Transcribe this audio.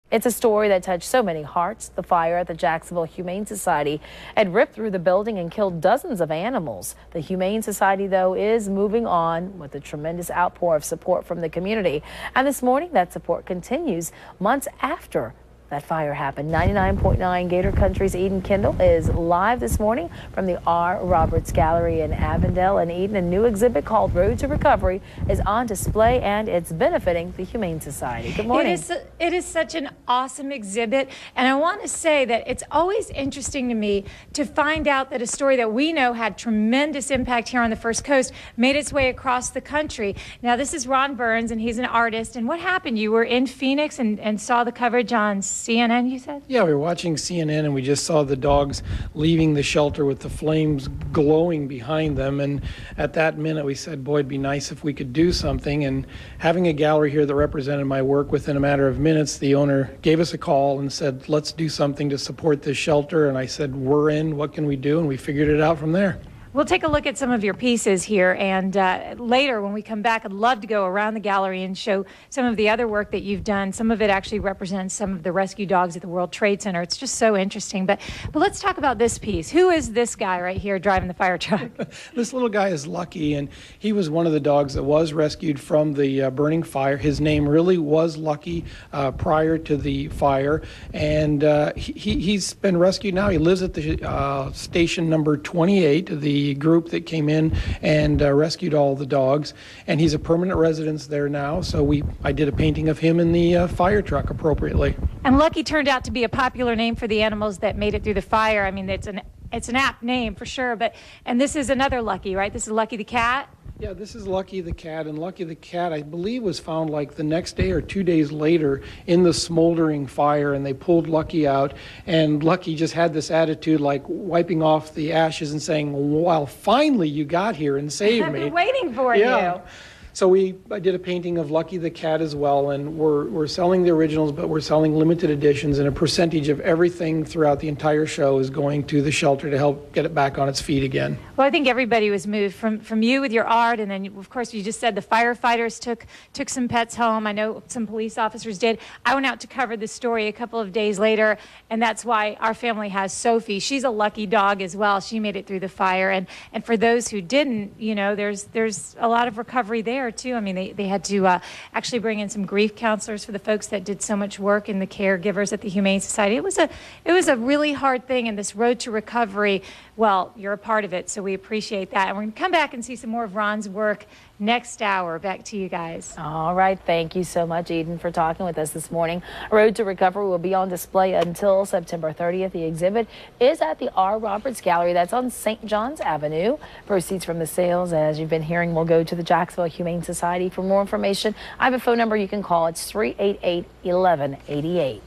It's a story that touched so many hearts. The fire at the Jacksonville Humane Society had ripped through the building and killed dozens of animals. The Humane Society, though, is moving on with a tremendous outpour of support from the community. And this morning, that support continues months after that fire happened. 99.9 Gator Country's Eden Kendall is live this morning from the R. Roberts Gallery in Avondale. And Eden, a new exhibit called Road to Recovery is on display, and it's benefiting the Humane Society. Good morning. It is such an awesome exhibit, and I want to say that it's always interesting to me to find out that a story that we know had tremendous impact here on the First Coast made its way across the country. Now, this is Ron Burns, and he's an artist. And what happened? You were in Phoenix and saw the coverage on CNN, you said? Yeah, we were watching CNN and we just saw the dogs leaving the shelter with the flames glowing behind them. And at that minute we said, boy, it'd be nice if we could do something. And having a gallery here that represented my work, within a matter of minutes, the owner gave us a call and said, let's do something to support this shelter. And I said, we're in, what can we do? And we figured it out from there. We'll take a look at some of your pieces here, and later when we come back, I'd love to go around the gallery and show some of the other work that you've done. Some of it actually represents some of the rescue dogs at the World Trade Center. It's just so interesting. But let's talk about this piece. Who is this guy right here driving the fire truck? This little guy is Lucky, and he was one of the dogs that was rescued from the burning fire. His name really was Lucky prior to the fire, and he's been rescued now. He lives at the station number 28, the group that came in and rescued all the dogs, and he's a permanent resident there now. So I did a painting of him in the fire truck appropriately. And Lucky turned out to be a popular name for the animals that made it through the fire. I mean, it's an apt name for sure. And this is another Lucky, right? This is Lucky the cat. Yeah, this is Lucky the cat, and Lucky the cat, I believe, was found like the next day or 2 days later in the smoldering fire, and they pulled Lucky out, and Lucky just had this attitude like wiping off the ashes and saying, well, finally you got here and saved me. I've been waiting for you. So I did a painting of Lucky the cat as well, and we're selling the originals, but we're selling limited editions, and a percentage of everything throughout the entire show is going to the shelter to help get it back on its feet again. Well, I think everybody was moved from you with your art, and then of course you just said the firefighters took some pets home. I know some police officers did. I went out to cover the story a couple of days later, and that's why our family has Sophie. She's a lucky dog as well. She made it through the fire, and for those who didn't, you know, there's a lot of recovery there too. I mean, they had to actually bring in some grief counselors for the folks that did so much work, and the caregivers at the Humane Society. It was a really hard thing, and this road to recovery, well, you're a part of it, so we appreciate that. And we're going to come back and see some more of Ron's work next hour. Back to you guys. All right. Thank you so much, Eden, for talking with us this morning. Road to Recovery will be on display until September 30th. The exhibit is at the R. Roberts Gallery. That's on St. John's Avenue. Proceeds from the sales, as you've been hearing, will go to the Jacksonville Humane Society. For more information, I have a phone number you can call. It's 388-1188.